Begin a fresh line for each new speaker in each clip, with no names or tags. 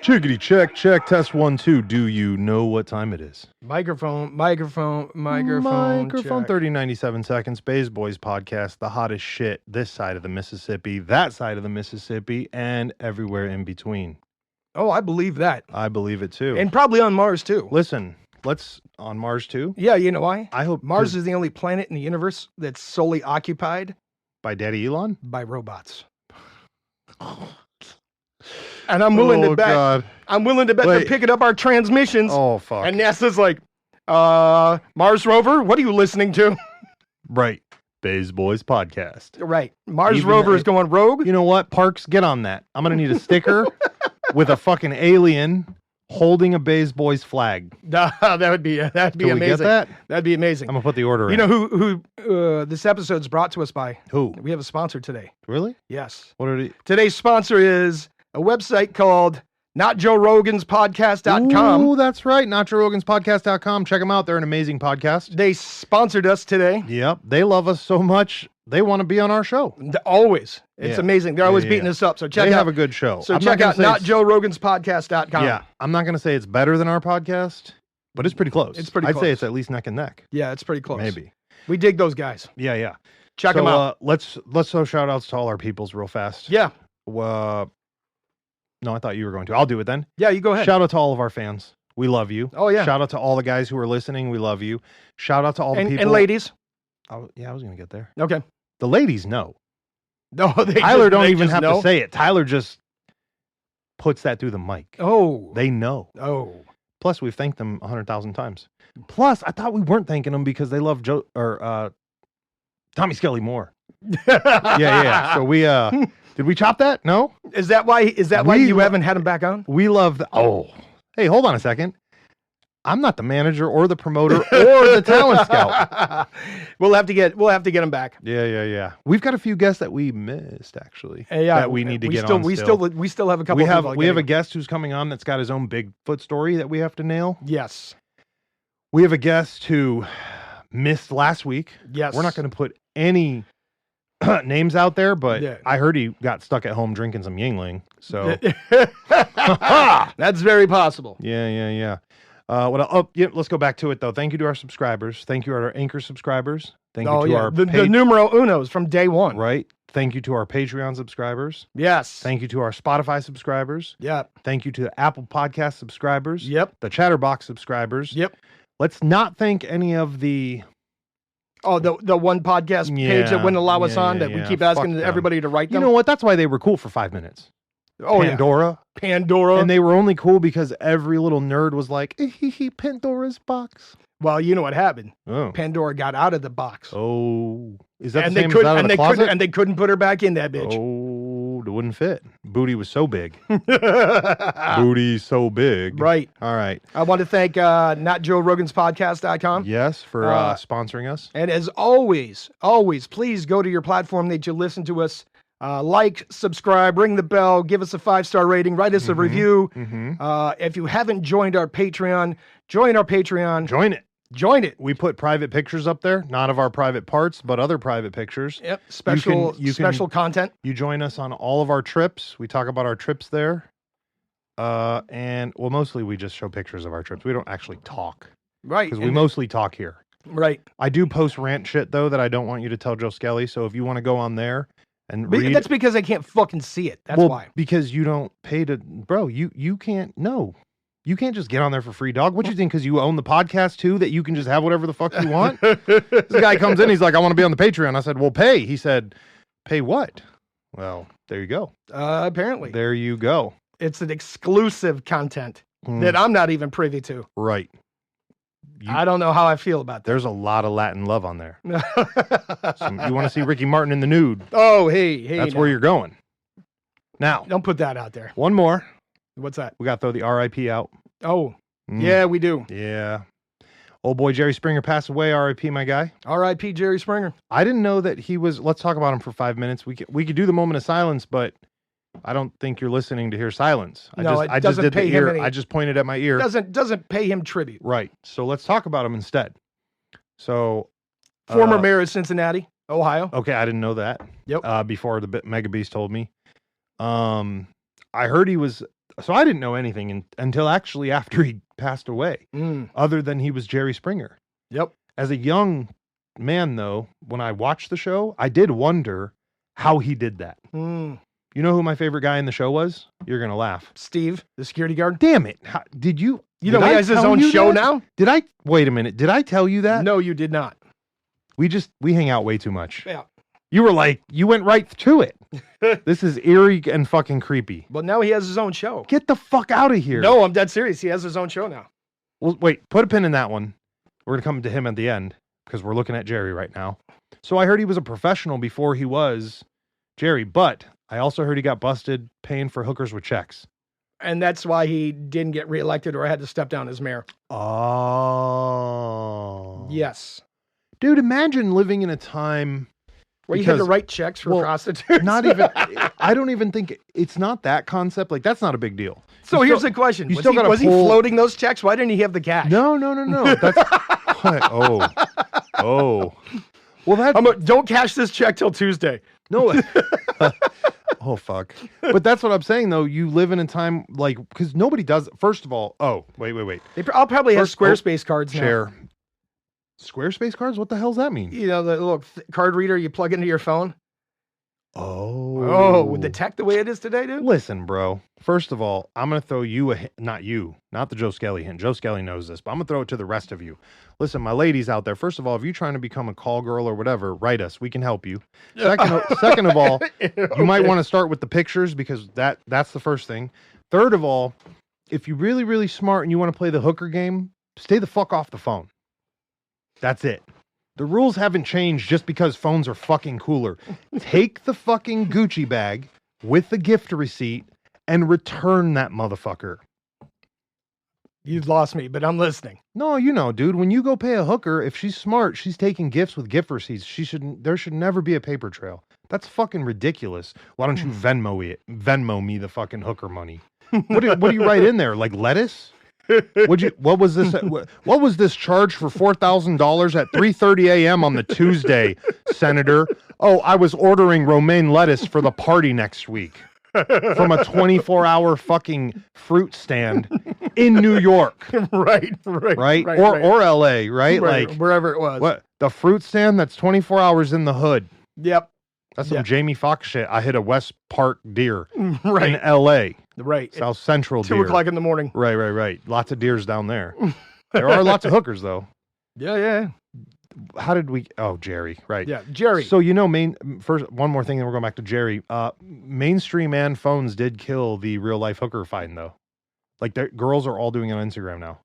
Chickity check, test 1, 2. Do you know what time it is?
Microphone.
Microphone,
Check.
30-97 seconds. Bays Boys podcast, the hottest shit this side of the Mississippi, that side of the Mississippi, and everywhere in between.
Oh, I believe that.
I believe it too.
And probably on Mars too.
Listen, let's on Mars too.
Yeah, you know why?
I hope
Mars is the only planet in the universe that's solely occupied
by Daddy Elon?
by robots. And I'm willing to bet.
God.
I'm willing to bet they're picking up our transmissions.
Oh fuck.
And NASA's like, Mars rover, what are you listening to?
Right. Bays Boys podcast.
Right. Mars rover is going rogue.
You know what? Parks, get on that. I'm gonna need a sticker with a fucking alien holding a Bays Boys flag.
That'd be amazing.
We get that?
That'd be amazing.
I'm gonna put the order in.
You know who this episode's brought to us by?
Who?
We have a sponsor today.
Really?
Yes.
What are they?
Today's sponsor is a website called NotJoeRogansPodcast.com.
Oh, that's right. NotJoeRogansPodcast.com. Check them out. They're an amazing podcast.
They sponsored us today.
Yep. They love us so much. They want to be on our show.
Always. It's amazing. They're always beating us up. So check out.
They have a good show.
So check out NotJoeRogansPodcast.com.
Yeah. I'm not going to say it's better than our podcast, but it's pretty close.
It's pretty
I'd
close.
say it's at least neck and neck.
Yeah, it's pretty close.
Maybe.
We dig those guys.
Yeah.
Check them out.
Let's throw shout outs to all our peoples real fast.
Yeah.
No, I thought you were going to. I'll do it then.
Yeah, you go ahead.
Shout out to all of our fans. We love you.
Oh, yeah.
Shout out to all the guys who are listening. We love you. Shout out to all the people.
And ladies.
Oh, yeah, I was going to get there.
Okay.
The ladies know.
No,
Tyler don't even have to say it. Tyler just puts that through the mic.
Oh.
They know.
Oh.
Plus, we've thanked them 100,000 times. Plus, I thought we weren't thanking them because they love Tommy Skelly more. Yeah. So we did we chop that? No?
Is that why you haven't had him back on?
We love hey, hold on a second. I'm not the manager or the promoter or the talent scout.
We'll have to get him back.
Yeah. We've got a few guests that we missed actually. that we need to get on.
We still have a couple.
We have a guest who's coming on that's got his own Bigfoot story that we have to nail.
Yes.
We have a guest who missed last week.
Yes.
We're not going to put any names out there, but
yeah.
I heard he got stuck at home drinking some Yingling. So
that's very possible.
Yeah. Let's go back to it though. Thank you to our subscribers. Thank you to our Anchor subscribers. Thank you to our
the numero unos from day one.
Right. Thank you to our Patreon subscribers.
Yes.
Thank you to our Spotify subscribers.
Yep.
Thank you to the Apple Podcast subscribers.
Yep.
The Chatterbox subscribers.
Yep.
Let's not thank any of the
the one podcast page that wouldn't allow us on that we keep asking everybody to write them.
You know what? That's why they were cool for 5 minutes.
Oh,
Pandora.
And
they were only cool because every little nerd was like, Pandora's box.
Well, you know what happened.
Oh.
Pandora got out of the box.
Oh. Is that
and
the same as out of the closet?
And they couldn't put her back in that bitch.
Oh, it wouldn't fit. Booty was so big. Booty so big.
Right.
All right.
I want to thank NotJoeRogansPodcast.com.
Yes, for sponsoring us.
And as always, please go to your platform that you listen to us. Like, subscribe, ring the bell, give us a 5-star rating, write us a review. If you haven't joined our Patreon, join our Patreon. Join it.
We put private pictures up there, not of our private parts, but other private pictures.
Yep. Special content.
You join us on all of our trips. We talk about our trips there. Mostly we just show pictures of our trips. We don't actually talk.
Right.
Because we mostly talk here.
Right.
I do post rant shit, though, that I don't want you to tell Joe Skelly. So if you want to go on there and read...
That's because I can't fucking see it. That's why.
Because you don't pay to... Bro, you can't... No. You can't just get on there for free, dog. What you think? Because you own the podcast, too, that you can just have whatever the fuck you want? This guy comes in, he's like, I want to be on the Patreon. I said, well, pay. He said, pay what? Well, there you go.
Apparently.
There you go.
It's an exclusive content that I'm not even privy to.
Right.
I don't know how I feel about that.
There's a lot of Latin love on there. You want to see Ricky Martin in the nude.
Oh, hey.
That's where you're going. Now.
Don't put that out there.
One more.
What's that?
We got to throw the RIP out.
Oh, yeah, we do.
Yeah. Old boy Jerry Springer passed away. RIP, my guy.
RIP, Jerry Springer.
I didn't know that he was... Let's talk about him for 5 minutes. We could do the moment of silence, but I don't think you're listening to hear silence. I just did the ear. I just pointed at my ear.
Doesn't pay him tribute.
Right. So let's talk about him instead. So...
Former mayor of Cincinnati, Ohio.
Okay, I didn't know that.
Yep.
Before the Mega Beast told me. I heard he was So I didn't know anything until actually after he passed away, other than he was Jerry Springer.
Yep.
As a young man, though, when I watched the show, I did wonder how he did that. You know who my favorite guy in the show was? You're going to laugh.
Steve, the security guard.
Damn it. Did you?
You know, he has his own show now?
Wait a minute. Did I tell you that?
No, you did not.
We hang out way too much.
Yeah.
You were like, you went right to it. This is eerie and fucking creepy.
Well, now he has his own show.
Get the fuck out of here.
No, I'm dead serious. He has his own show now.
Well, wait, put a pin in that one. We're going to come to him at the end because we're looking at Jerry right now. So I heard he was a professional before he was Jerry, but I also heard he got busted paying for hookers with checks.
And that's why he didn't get reelected or had to step down as mayor.
Oh.
Yes.
Dude, imagine living in a time
where you had to write checks for prostitutes.
Not even, I don't even think, it's not that concept. Like, that's not a big deal.
So here's the question. Was he floating those checks? Why didn't he have the cash?
No. That's, oh. Well,
don't cash this check till Tuesday.
No. Oh, fuck. But that's what I'm saying, though. You live in a time, like, because nobody does, first of all, wait.
I'll probably have Squarespace cards now.
Squarespace cards? What the hell does that mean?
You know, the little card reader you plug into your phone?
Oh.
With the tech the way it is today, dude?
Listen, bro. First of all, I'm going to throw you not the Joe Skelly hint. Joe Skelly knows this, but I'm going to throw it to the rest of you. Listen, my ladies out there, first of all, if you're trying to become a call girl or whatever, write us. We can help you. Second of all, you might want to start with the pictures because that's the first thing. Third of all, if you're really, really smart and you want to play the hooker game, stay the fuck off the phone. That's it. The rules haven't changed just because phones are fucking cooler. Take the fucking Gucci bag with the gift receipt and return that motherfucker.
You've lost me, but I'm listening.
No, you know, dude, when you go pay a hooker, if she's smart, she's taking gifts with gift receipts. There should never be a paper trail. That's fucking ridiculous. Why don't you Venmo me the fucking hooker money? What do you write in there? Like lettuce? What was this charge for $4,000 at 3:30 a.m. on the Tuesday, Senator? Oh, I was ordering romaine lettuce for the party next week from a 24-hour fucking fruit stand in New York. Right? Or LA, right? Like
wherever it was.
What? The fruit stand that's 24 hours in the hood.
Yep.
That's some Jamie Foxx shit. I hit a West Park deer in LA.
Right.
South Central deer.
2 o'clock in the morning.
Right. Lots of deers down there. There are lots of hookers, though.
Yeah.
How did we... Oh, Jerry. Right.
Yeah, Jerry.
So, first, one more thing, then we're going back to Jerry. Mainstream and phones did kill the real-life hooker find, though. Like, girls are all doing it on Instagram now.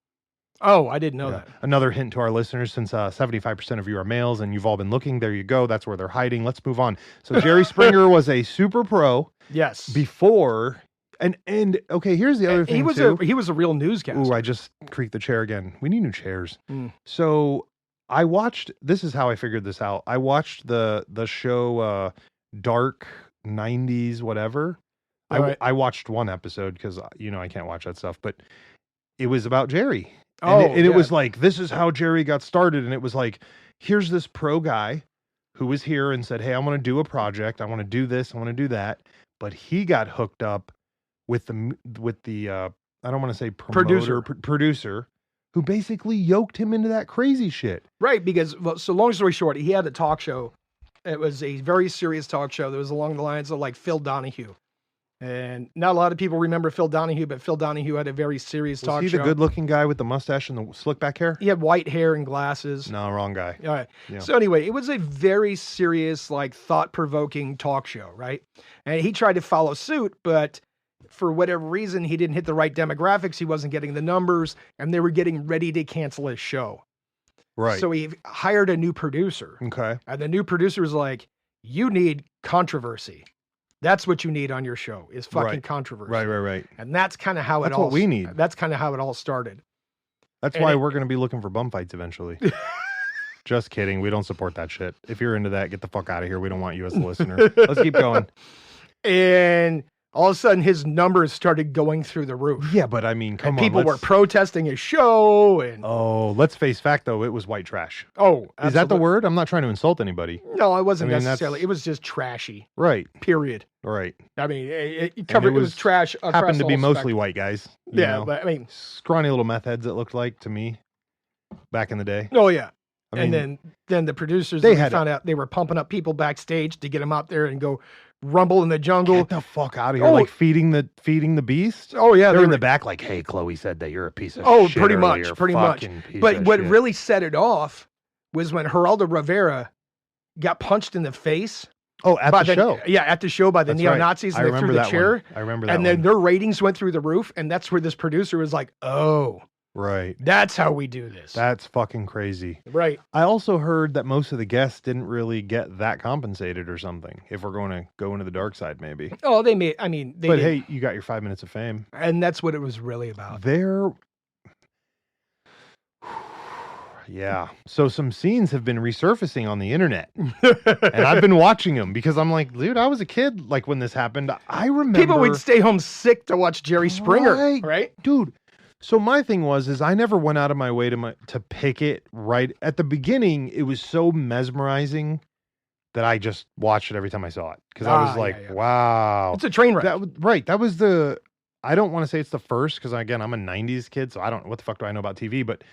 Oh, I didn't know that.
Another hint to our listeners, since 75% of you are males and you've all been looking, there you go. That's where they're hiding. Let's move on. So Jerry Springer was a super pro.
Yes.
Before, and okay, here's the other thing
he was a real newscaster.
Ooh, I just creaked the chair again. We need new chairs. So I watched, this is how I figured this out. I watched the show Dark 90s, whatever. I watched one episode because, I can't watch that stuff, but it was about Jerry. It was like, this is how Jerry got started. And it was like, here's this pro guy who was here and said, hey, I want to do a project. I want to do this. I want to do that. But he got hooked up with the I don't want to say producer who basically yoked him into that crazy shit.
Right. Because, so long story short, he had a talk show. It was a very serious talk show that was along the lines of like Phil Donahue. And not a lot of people remember Phil Donahue, but Phil Donahue had a very serious talk show.
Was he the good-looking guy with the mustache and the slick back hair?
He had white hair and glasses.
No, wrong guy.
All right.
Yeah.
So anyway, it was a very serious, like thought-provoking talk show, right? And he tried to follow suit, but for whatever reason, he didn't hit the right demographics. He wasn't getting the numbers, and they were getting ready to cancel his show.
Right.
So he hired a new producer.
Okay.
And the new producer was like, you need controversy. That's what you need on your show is fucking controversy.
Right.
And that's kind of how
that's what we need.
That's kind of how it all started.
That's why we're going to be looking for bum fights eventually. Just kidding. We don't support that shit. If you're into that, get the fuck out of here. We don't want you as a listener. Let's keep going.
And all of a sudden his numbers started going through the roof.
Yeah, but I mean, come
And
on.
people were protesting his show. And
Oh, let's face fact, though. It was white trash.
oh,
Is that the
absolute-
word? I'm not trying to insult anybody.
No, it wasn't
I mean,
necessarily.
that's-
It was just trashy.
Right.
Period.
Right.
I mean, it covered. It
was-
was trash. Across
Happened to
the
be
whole
mostly
spectrum.
white guys. you
Yeah,
know?
but I mean,
Scrawny little meth heads, it looked like to me back in the day.
oh yeah.
I mean,
And then the producers
they
they
had
found out they were pumping up people backstage to get them out there and go rumble in the jungle.
get the fuck out of here.
Oh.
Like feeding the beast.
Oh yeah,
They're
they
in
were-
the back like, hey, Chloe said that you're a piece of
Oh,
shit.
pretty
earlier,
much, pretty much.
fucking piece
But
of
what
shit."
really set it off was when Geraldo Rivera got punched in the face
Oh, at
by
the show.
Yeah, at the show by the
That's right.
neo-Nazis,
I
and they
remember
threw the
that
chair.
one. I remember that
And then
one.
their ratings went through the roof, and that's where this producer was like, "Oh,
Right.
that's how we do this."
That's fucking crazy.
Right.
I also heard that most of the guests didn't really get that compensated or something. If we're going to go into the dark side, maybe.
Oh, they made. I mean, they
But
did.
hey, you got your 5 minutes of fame.
And that's what it was really about.
There. Yeah. So some scenes have been resurfacing on the internet, and I've been watching them because I'm like, dude, I was a kid like when this happened. I remember
People would stay home sick to watch Jerry Springer,
Right.
right?
dude. So my thing was I never went out of my way to pick it right at the beginning. It was so mesmerizing that I just watched it every time I saw it because I was
Ah,
like,
yeah, yeah.
wow.
It's a train wreck.
That was the. I don't want to say it's the first because again I'm a '90s kid, so I don't. What the fuck do I know about TV? But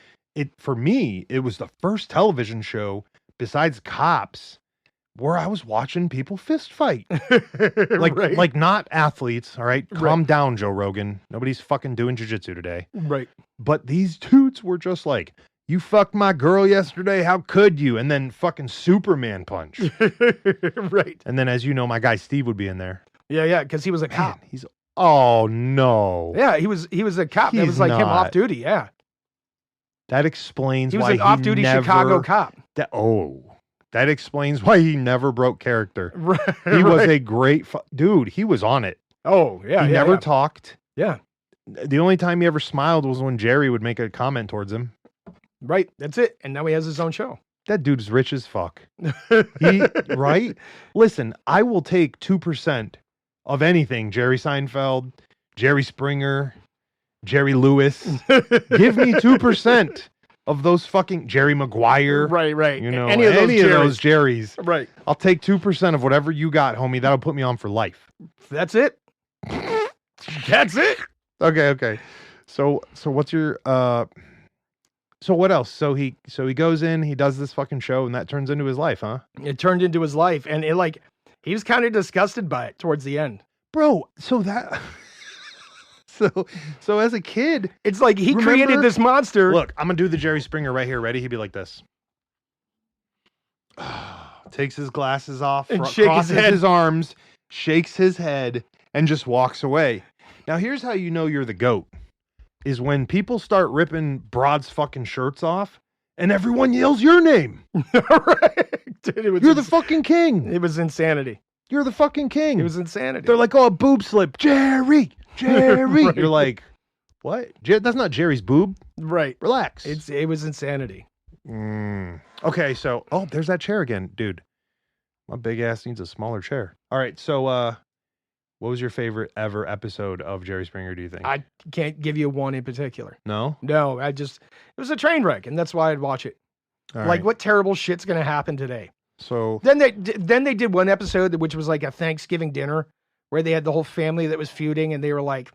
for me, it was the first television show besides Cops where I was watching people fist fight. Like,
right.
like not athletes, all right?
Right.
Calm down, Joe Rogan. Nobody's fucking doing jujitsu today.
right.
But these dudes were just like, you fucked my girl yesterday. How could you? And then fucking Superman punch.
right.
And then, as you know, my guy Steve would be in there.
Yeah, because he was a
Man,
cop.
he's, oh no.
Yeah, he was a cop. That
He's
was like him off
not.
duty. Yeah,
That explains
he was
why
an off-duty
never,
Chicago cop.
That explains why he never broke character.
Right.
He was
right.
a great dude. He was on it.
Oh yeah,
He
yeah,
never
yeah.
talked.
Yeah,
The only time he ever smiled was when Jerry would make a comment towards him.
right. That's it. And now he has his own show.
That dude's rich as fuck. Right? Listen, I will take 2% of anything. Jerry Seinfeld, Jerry Springer, Jerry Lewis. Give me 2% of those fucking Jerry Maguire.
right.
You know,
any of those
Jerrys.
Right.
I'll take 2% of whatever you got, homie. That'll put me on for life.
That's it. That's it.
Okay. So what's your so what else? So he goes in, he does this fucking show, and that turns into his life, huh?
It turned into his life, and he was kind of disgusted by it towards the end.
Bro, so that so as a kid,
It's like he
Remember-
created this monster.
look, I'm gonna do the Jerry Springer right here. Ready? He'd be like this. Takes his glasses off,
And shake his
crosses
head.
his arms, shakes his head, and just walks away. Now here's how you know you're the GOAT. Is when people start ripping Broad's fucking shirts off and everyone yells your name.
right. Dude, it was
You're the fucking king.
It was insanity.
You're the fucking king.
It was insanity.
They're like, oh, a boob slip. Jerry.
Right.
You're like, what? That's not Jerry's boob.
right.
Relax.
It was insanity.
Okay, so, there's that chair again. Dude, my big ass needs a smaller chair. All right, so, what was your favorite ever episode of Jerry Springer, do you think?
I can't give you one in particular.
No?
No, it was a train wreck, and that's why I'd watch it.
All
Like,
right.
what terrible shit's gonna happen today?
So,
Then they did one episode which was like a Thanksgiving dinner where they had the whole family that was feuding, and they were like,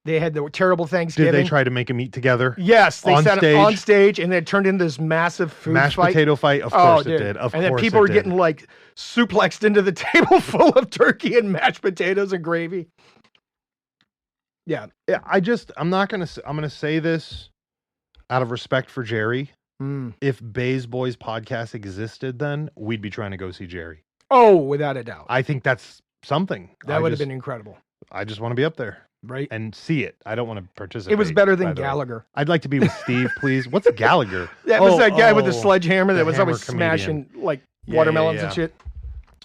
they had the terrible Thanksgiving.
did they try to make them eat together?
Yes, they
on
sat
stage?
on stage, and then it turned into this massive food
Mashed
fight.
potato fight? Of
Oh,
course
dude.
it did. Of
and then
course
people
it
were
did.
getting like suplexed into the table full of turkey and mashed potatoes and gravy. Yeah.
Yeah, I'm going to say this out of respect for Jerry. If Bays Boys podcast existed then, we'd be trying to go see Jerry.
Oh, without a doubt.
I think that's something.
That would have been incredible.
I just want to be up there
Right?
and see it. I don't want to participate.
It was better than
by the way.
Gallagher.
I'd like to be with Steve, please. What's Gallagher?
That was that guy with the
oh,
sledgehammer
the
that was
hammer
always
comedian.
smashing like
Yeah,
watermelons
yeah.
and shit.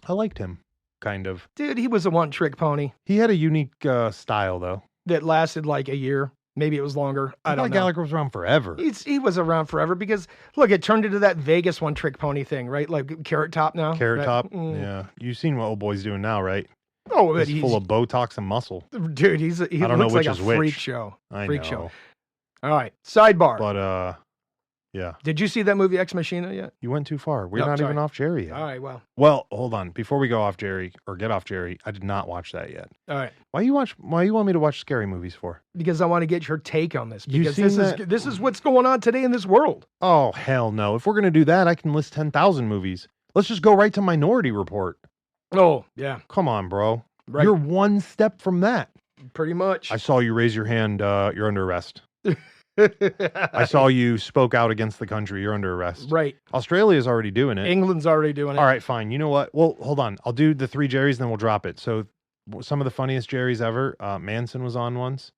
I liked him, kind of.
Dude, he was a one-trick pony
He had a unique style, though.
that lasted like a year. Maybe it was longer. I don't
thought
know.
Gallagher was around forever.
He was around forever because, look, it turned into that Vegas one-trick pony thing, right? Like Carrot Top now.
Carrot
right?
Top. Yeah. You've seen what old boy's doing now, right?
Oh, but
He's full of Botox and muscle.
dude, he
I don't know
looks
which
like a
is which.
freak show.
I
Freak
know.
show. All right, sidebar.
But yeah.
Did you see that movie Ex Machina yet?
You went too far. We're
Nope,
not
sorry.
even off Jerry yet.
All right, well.
Well, hold on. Before we go off Jerry or get off Jerry, I did not watch that yet.
All right.
Why you want me to watch scary movies for?
Because I want to get your take on this.
You
Because
seen
this is what's going on today in this world.
Oh, hell no. If we're going to do that, I can list 10,000 movies. Let's just go right to Minority Report.
Oh, yeah.
Come on, bro.
Right.
You're one step from that.
Pretty much.
I saw you raise your hand. You're under arrest. I saw you spoke out against the country. You're under arrest.
Right.
Australia's already doing it.
England's already doing it.
All right, fine. You know what? Well, hold on. I'll do the 3 Jerrys, then we'll drop it. So some of the funniest Jerrys ever. Manson was on once.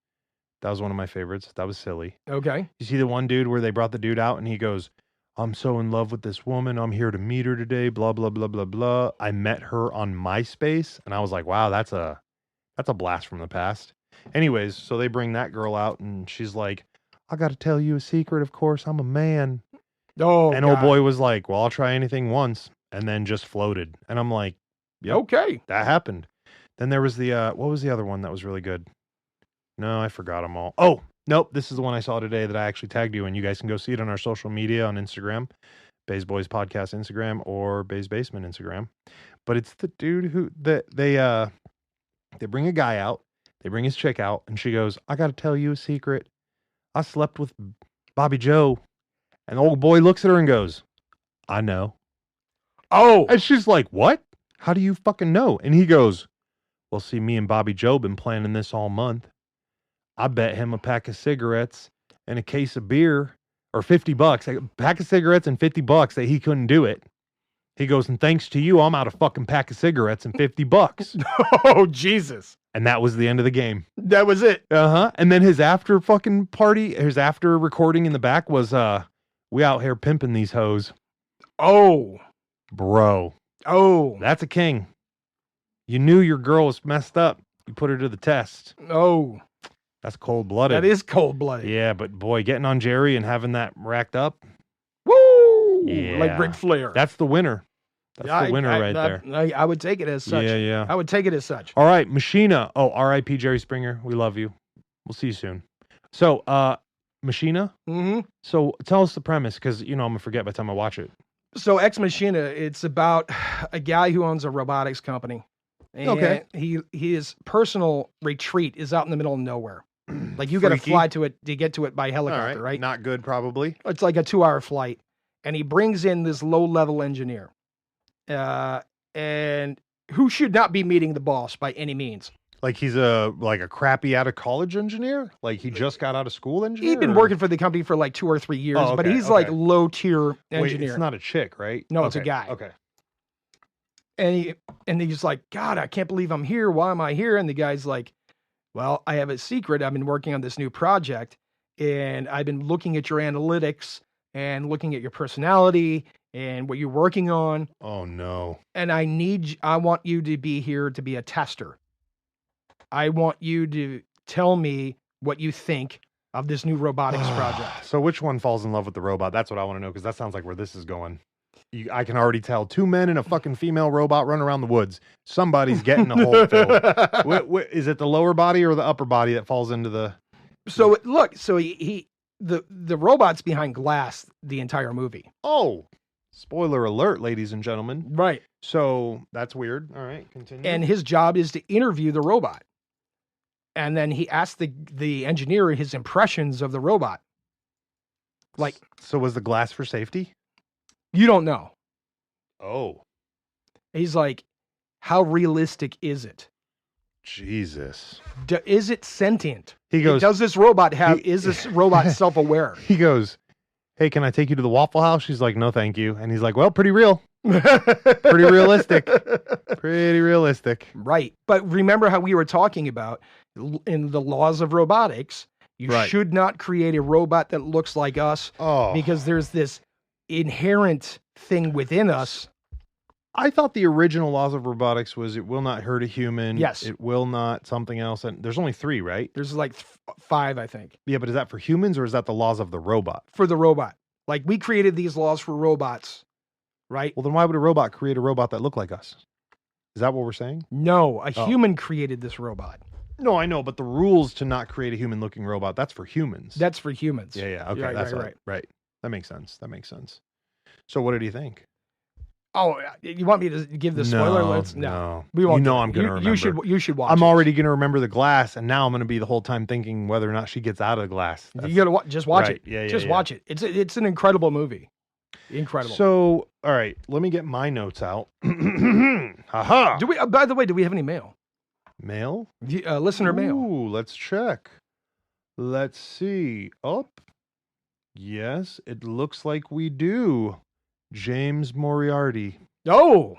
That was one of my favorites. That was silly.
Okay.
You see the one dude where they brought the dude out and he goes, I'm so in love with this woman. I'm here to meet her today. Blah, blah, blah, blah, blah. I met her on MySpace. And I was like, wow, that's a blast from the past. Anyways, so they bring that girl out and she's like, I got to tell you a secret. Of course, I'm a man.
Oh,
and old boy was like, well, I'll try anything once. And then just floated. And I'm like, yep,
okay.
that happened. Then there was the, what was the other one that was really good? No, I forgot them all. Oh, nope. This is the one I saw today that I actually tagged you in. You guys can go see it on our social media on Instagram, Bays Boys Podcast Instagram or Bays Basement Instagram. But it's the dude who, they bring a guy out. They bring his chick out and she goes, I got to tell you a secret. I slept with Bobby Joe. And the old boy looks at her and goes, I know.
Oh.
And she's like, what? How do you fucking know? And he goes, well, see, me and Bobby Joe been planning this all month. I bet him a pack of cigarettes and a case of beer or $50, a pack of cigarettes and $50 that he couldn't do it. He goes, and thanks to you, I'm out of fucking pack of cigarettes and $50.
Oh, Jesus.
And that was the end of the game.
That was it.
Uh-huh. And then his after fucking party, his after recording in the back was, we out here pimping these hoes.
Oh.
Bro.
Oh.
That's a king. You knew your girl was messed up. You put her to the test.
Oh.
That's cold-blooded.
That is cold-blooded.
Yeah, but boy, getting on Jerry and having that racked up.
Woo!
Yeah.
Like Ric Flair.
That's the winner. That's the winner there.
I would take it as such.
Yeah, yeah.
I would take it as such.
All right, Machina. Oh, R.I.P. Jerry Springer. We love you. We'll see you soon. So, Machina.
Mm-hmm.
So tell us the premise, because, I'm going to forget by the time I watch it.
So Ex Machina, it's about a guy who owns a robotics company. And
okay.
His personal retreat is out in the middle of nowhere. Like you got to fly to it to get to it by helicopter, right?
Not good, probably.
It's like a 2-hour flight. And he brings in this low-level engineer. And who should not be meeting the boss by any means.
Like he's a crappy out of college engineer? Like he just got out of school engineer?
He'd been working for the company for like 2 or 3 years, but he's like low-tier engineer.
Wait, it's not a chick, right?
No, it's a guy.
Okay.
And he's like, God, I can't believe I'm here. Why am I here? And the guy's like, well, I have a secret. I've been working on this new project, and I've been looking at your analytics and looking at your personality and what you're working on.
Oh, no.
And I want you to be here to be a tester. I want you to tell me what you think of this new robotics project.
So which one falls in love with the robot? That's what I want to know, because that sounds like where this is going. I can already tell 2 men and a fucking female robot running around the woods. Somebody's getting a hole filled. Is it the lower body or the upper body that falls into the...
So look, the robot's behind glass the entire movie.
Oh, spoiler alert, ladies and gentlemen.
Right.
So that's weird. All right, continue.
And his job is to interview the robot. And then he asked the engineer his impressions of the robot. Like,
so was the glass for safety?
You don't know.
Oh.
He's like, how realistic is it?
Jesus.
Is it sentient?
He goes,
does this robot is this robot self-aware?
He goes, hey, can I take you to the Waffle House? She's like, no, thank you. And he's like, well, pretty real. Pretty realistic. Pretty realistic.
Right. But remember how we were talking about in the laws of robotics, you should not create a robot that looks like us because there's this inherent thing within us.
I thought the original laws of robotics was it will not hurt a human.
Yes.
It will not something else. And there's only 3, right?
There's like 5, I think.
Yeah, but is that for humans or is that the laws of the robot?
For the robot. Like we created these laws for robots, right?
Well, then why would a robot create a robot that looked like us? Is that what we're saying?
No, a human created this robot.
No, I know, but the rules to not create a human-looking robot, that's for humans.
That's for humans.
Yeah. Okay,
Right,
that's
right.
right. That makes sense. So what did he think?
Oh, you want me to give the spoiler alerts?
No.
We won't.
I'm going to remember.
You should watch.
I'm
it.
already going to remember the glass, and now I'm going to be the whole time thinking whether or not she gets out of the glass.
You got to just watch
right.
it.
Yeah,
just watch it. It's an incredible movie. Incredible.
So, all right, let me get my notes out. Haha.
Do we? By the way, do we have any mail?
Mail?
Listener mail.
Ooh, let's check. Let's see. Yes, it looks like we do. James Moriarty.
Oh.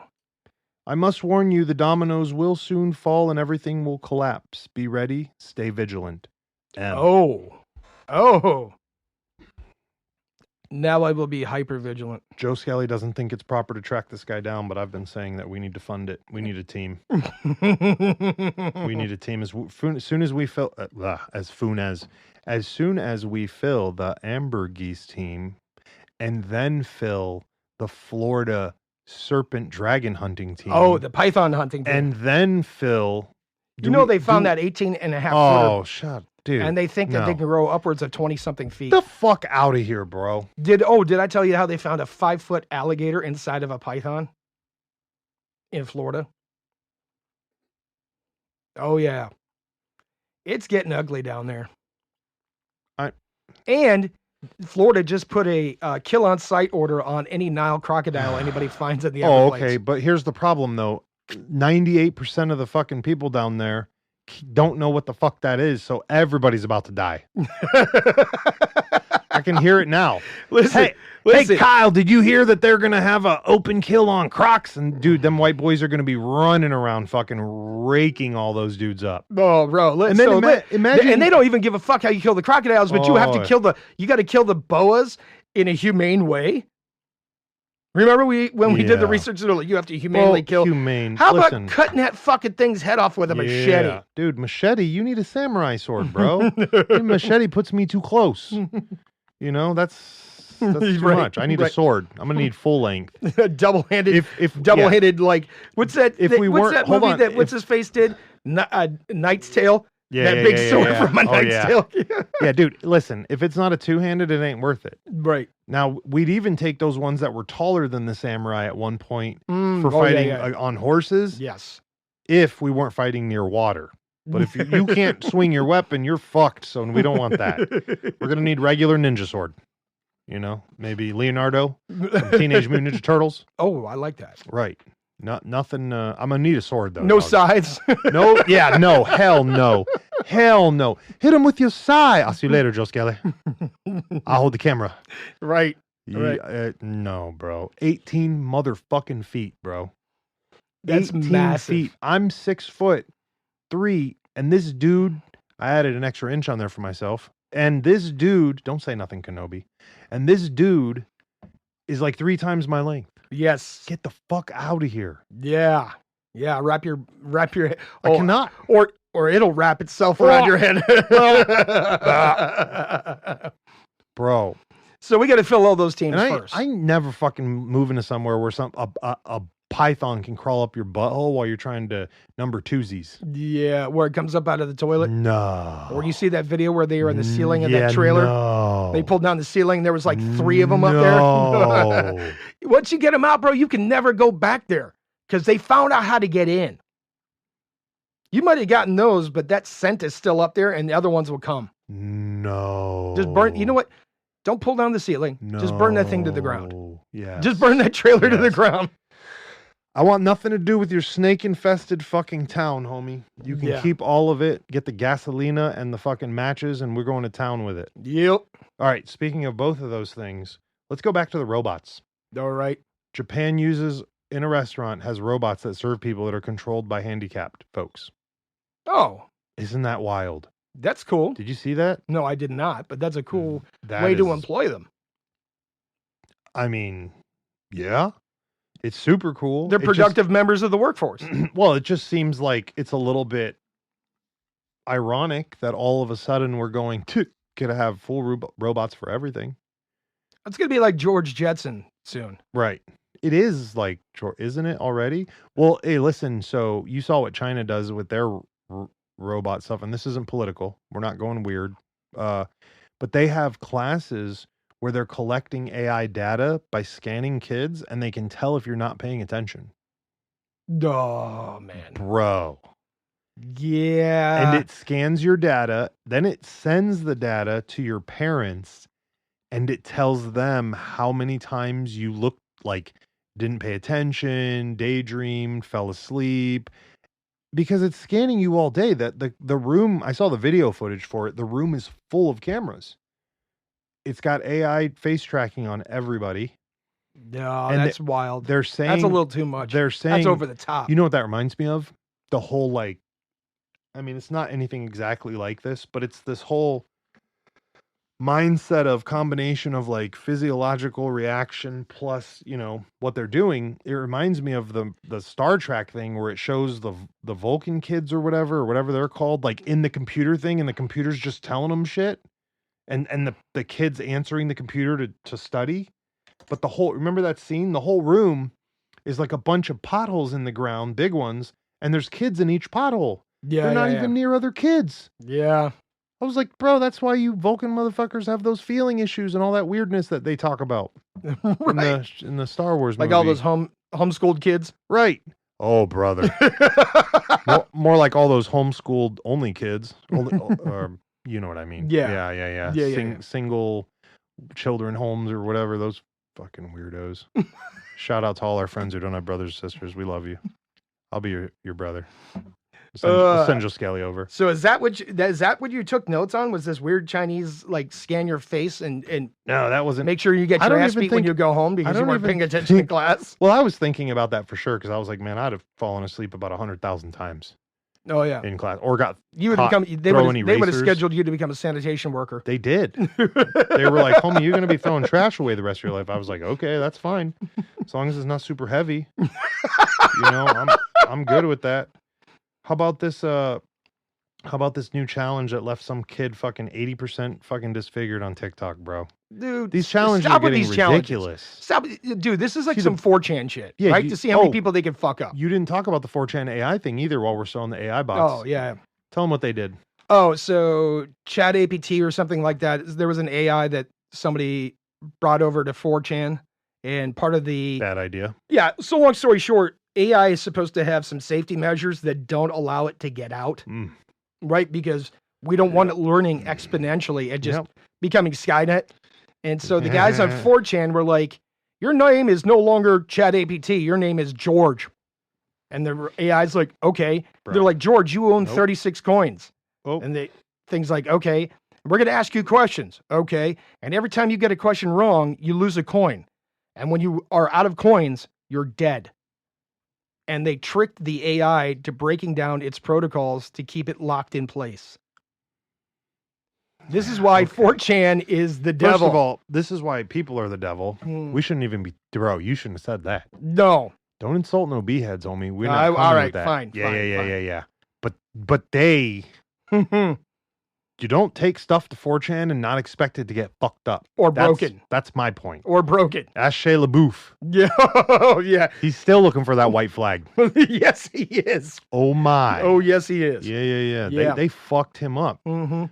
I must warn you, the dominoes will soon fall and everything will collapse. Be ready. Stay vigilant. M.
Oh. Now I will be hyper vigilant.
Joe Scally doesn't think it's proper to track this guy down, but I've been saying that we need to fund it. We need a team. We need a team as soon as we fill as soon as we fill the Amber Geese team, and then fill the Florida Serpent Dragon hunting team.
Oh, the Python hunting team.
And then fill.
They found that 18 and a half footer.
Oh, shut. Dude,
and they think that they can grow upwards of 20-something feet.
The fuck out of here, bro.
Did I tell you how they found a 5-foot alligator inside of a python in Florida? Oh, yeah. It's getting ugly down there. And Florida just put a kill-on-sight order on any Nile crocodile anybody finds in the Everglades.
Okay, but here's the problem, though. 98% of the fucking people down there don't know what the fuck that is, so everybody's about to die. I can hear it now.
Listen,
hey, Kyle, did you hear that they're gonna have an open kill on crocs? And dude, them white boys are gonna be running around, fucking raking all those dudes up.
Oh, bro!
And then imagine,
and they don't even give a fuck how you kill the crocodiles, but you have to kill you got to kill the boas in a humane way. Remember when we did the research, you have to humanely kill.
How
about cutting that fucking thing's head off with a machete?
Dude, machete, you need a samurai sword, bro. Machete puts me too close. You know, that's too much. I need a sword. I'm gonna need full length.
Double-handed. Double-handed, like what's that? What's his face did? Knight's Tale. That big sword from a Knight's Tale.
Yeah, dude, listen, if it's not a two-handed, it ain't worth it.
Right.
Now, we'd even take those ones that were taller than the samurai at one point for fighting on horses.
Yes.
If we weren't fighting near water. But if you can't swing your weapon, you're fucked, so we don't want that. We're going to need regular ninja sword. You know, maybe Leonardo from Teenage Mutant Ninja Turtles.
Oh, I like that.
Right. Nothing. I'm gonna need a sword though.
No sides.
No. Yeah. No. Hell no. Hell no. Hit him with your side. I'll see you later, Joe Skelly. I'll hold the camera.
Right.
No, bro. 18 motherfucking feet, bro.
That's
18
massive.
feet. I'm 6'3", and this dude. I added an extra inch on there for myself. And this dude, don't say nothing, Kenobi. And this dude is like 3 times my length.
Yes.
Get the fuck out of here.
Yeah. Yeah. Wrap your head.
I cannot.
Or it'll wrap itself around your head.
Bro.
So we got to fill all those teams first.
I never fucking move into somewhere where a python can crawl up your butthole while you're trying to number twosies.
Yeah, where it comes up out of the toilet.
No.
Or you see that video where they were in the ceiling of that trailer?
No.
They pulled down the ceiling. There was like 3 of them up there. Once you get them out, bro, you can never go back there because they found out how to get in. You might have gotten those, but that scent is still up there and the other ones will come.
No.
Just burn. You know what? Don't pull down the ceiling.
No.
Just burn that thing to the ground.
Yeah.
Just burn that trailer to the ground.
I want nothing to do with your snake-infested fucking town, homie. You can keep all of it, get the gasolina and the fucking matches, and we're going to town with it.
Yep.
All right, speaking of both of those things, let's go back to the robots.
All right.
Japan in a restaurant, has robots that serve people that are controlled by handicapped folks.
Oh.
Isn't that wild?
That's cool.
Did you see that?
No, I did not, but that's a cool way to employ them.
I mean, yeah. It's super cool.
They're productive members of the workforce.
Well, it just seems like it's a little bit ironic that all of a sudden we're going to have full robots for everything.
It's going to be like George Jetson soon.
Right. It is like, isn't it already? Well, hey, listen. So you saw what China does with their robot stuff, and this isn't political. We're not going weird. But they have classes where they're collecting AI data by scanning kids, and they can tell if you're not paying attention.
Oh man,
Bro.
Yeah.
And it scans your data, then it sends the data to your parents, and it tells them how many times you looked like didn't pay attention, daydreamed, fell asleep, because it's scanning you all day. That the room, I saw the video footage for it. The room is full of cameras. It's got AI face tracking on everybody.
No,
And
that's wild.
They're saying
That's a little too much.
They're saying
That's over the top.
You know what that reminds me of? The whole like, I mean, it's not anything exactly like this, but it's this whole mindset of combination of like physiological reaction plus, you know, what they're doing. It reminds me of the Star Trek thing where it shows the Vulcan kids or whatever they're called, like in the computer thing, and the computer's just telling them shit, and the kids answering the computer to study. But remember that scene? The whole room is like a bunch of potholes in the ground, big ones, and there's kids in each pothole.
Yeah,
they're not even near other kids.
Yeah.
I was like, bro, that's why you Vulcan motherfuckers have those feeling issues and all that weirdness that they talk about
Right.
in the Star Wars movie.
Like all those homeschooled kids.
Right. Oh, brother. more like all those homeschooled only kids. Or, you know what I mean?
Yeah.
Yeah. Single children homes or whatever. Those fucking weirdos. Shout out to all our friends who don't have brothers and sisters. We love you. I'll be your brother. Send your Skelly over.
So is that what you took notes on? Was this weird Chinese like scan your face and
no, that wasn't.
Make sure you get your ass beat when you go home because you weren't paying attention in class?
Well, I was thinking about that for sure because I was like, man, I'd have fallen asleep about 100,000 times.
Oh yeah,
in class or got
you would become. They would have scheduled you to become a sanitation worker.
They did. They were like, homie, you're going to be throwing trash away the rest of your life. I was like, okay, that's fine, as long as it's not super heavy. You know, I'm good with that. How about this new challenge that left some kid fucking 80% fucking disfigured on TikTok, bro?
Dude,
these challenges are getting ridiculous.
Stop, dude. This is like some 4chan shit, right? To see how many people they can fuck up.
You didn't talk about the 4chan AI thing either while we're still on the AI bots.
Oh yeah.
Tell them what they did.
Oh, so Chat APT or something like that. There was an AI that somebody brought over to 4chan, and part of the
bad idea. Yeah.
So long story short, AI is supposed to have some safety measures that don't allow it to get out, right? Because we don't want it learning exponentially and just becoming Skynet. And so the guys on 4chan were like, your name is no longer Chat APT. Your name is George. And the AI's like, okay. Bro. They're like, George, you own 36 coins. Oh. And things like, okay, we're going to ask you questions. Okay. And every time you get a question wrong, you lose a coin. And when you are out of coins, you're dead. And they tricked the AI to breaking down its protocols to keep it locked in place. This is why 4chan is the devil.
First of all, this is why people are the devil. We shouldn't even be, bro, you shouldn't have said that.
No.
Don't insult no B-heads, homie. We're not coming
all right,
with that.
Fine.
Yeah. But they, you don't take stuff to 4chan and not expect it to get fucked up.
Or broken.
That's my point.
Or broken.
Ask Shia LaBeouf.
Yeah. Yeah.
He's still looking for that white flag.
Yes, he is.
Oh, my.
Oh, yes, he is.
Yeah. They fucked him up.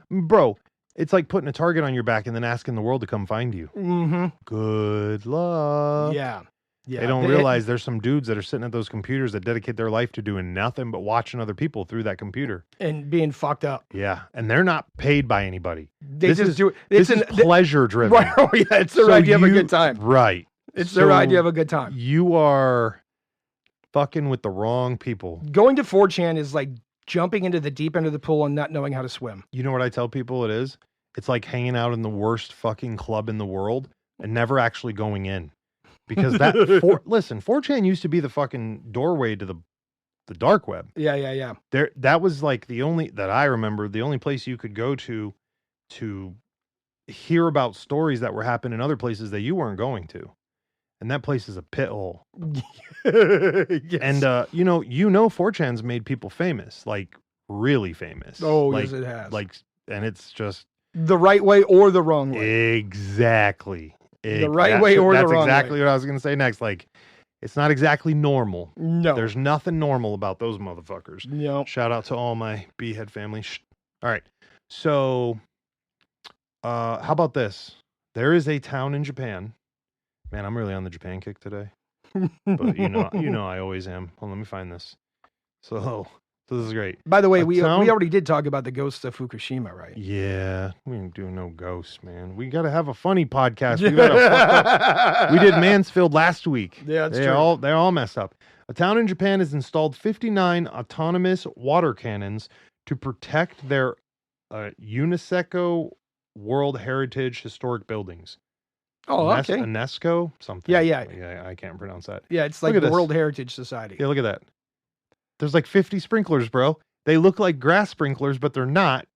Bro, it's like putting a target on your back and then asking the world to come find you. Good luck.
Yeah.
They don't realize there's some dudes that are sitting at those computers that dedicate their life to doing nothing but watching other people through that computer.
And being fucked up.
Yeah. And they're not paid by anybody.
They just do it.
This is pleasure driven.
Right. Oh, yeah. It's their idea of a good time.
Right.
It's their idea of a good time.
You are fucking with the wrong people.
Going to 4chan is like jumping into the deep end of the pool and not knowing how to swim.
You know what I tell people it is? It's like hanging out in the worst fucking club in the world and never actually going in. Because listen, 4chan used to be the fucking doorway to the dark web.
Yeah.
That was like the only place you could go to hear about stories that were happening in other places that you weren't going to. And that place is a pit hole.
Yes.
And 4chan's made people famous, like really famous.
Oh,
like,
yes, it has.
Like, and it's just
the right way or the wrong way.
Exactly.
The right way or the wrong way.
That's exactly what I was going to say next. Like, It's not exactly normal.
No.
There's nothing normal about those motherfuckers.
No.
Shout out to all my Beehead family. All right. So, how about this? There is a town in Japan. Man, I'm really on the Japan kick today. But you know I always am. Hold on, let me find this. So this is great.
By the way, we already did talk about the ghosts of Fukushima, right?
Yeah, we ain't doing no ghosts, man. We got to have a funny podcast. We did Mansfield last week.
Yeah, that's true.
They're all messed up. A town in Japan has installed 59 autonomous water cannons to protect their UNESCO World Heritage historic buildings.
Oh, okay.
UNESCO something.
Yeah.
I can't pronounce that.
Yeah, it's like the World Heritage Society.
Yeah, look at that. There's like 50 sprinklers, bro. They look like grass sprinklers, but they're not.